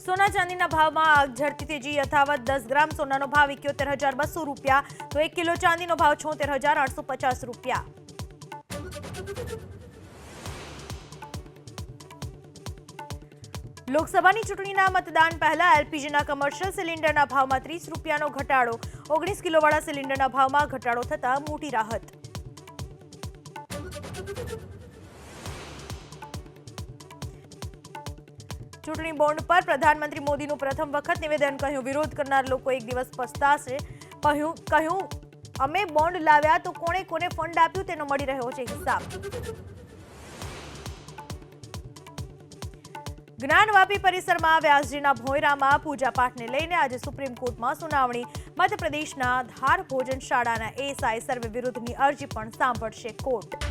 સોના ચાંદીના ભાવમાં આગ ઝરતી તેજી યથાવત 10 ગ્રામ સોનાનો ભાવ 71,200 રૂપિયા તો 1 કિલો ચાંદીનો ભાવ 76,850 રૂપિયા। લોકસભાની ચૂંટણીના મતદાન પહેલા એલપીજીના કમર્શિયલ સિલિન્ડરના ભાવમાં 30 રૂપિયાનો ઘટાડો 19 કિલોવાળા સિલિન્ડરના ભાવમાં ઘટાડો થતા મોટી રાહત। ચૂંટણી બોન્ડ પર પ્રધાનમંત્રી મોદીનું પ્રથમ વખત નિવેદન કહ્યું વિરોધ કરનાર લોકો એક દિવસ પસ્તાશે કહ્યું અમે બોન્ડ લાવ્યા તો કોણે કોને ફંડ આપ્યું તેનો મળી રહ્યો છે હિસાબ। જ્ઞાનવાપી પરિસરમાં વ્યાસજીના ભોંયરામાં પૂજા પાઠને લઈને આજે સુપ્રીમ કોર્ટમાં સુનાવણી। મધ્યપ્રદેશના ધાર ભોજન શાળાના એએસઆઈ સર્વે વિરુદ્ધની અરજી પણ સાંભળશે કોર્ટ।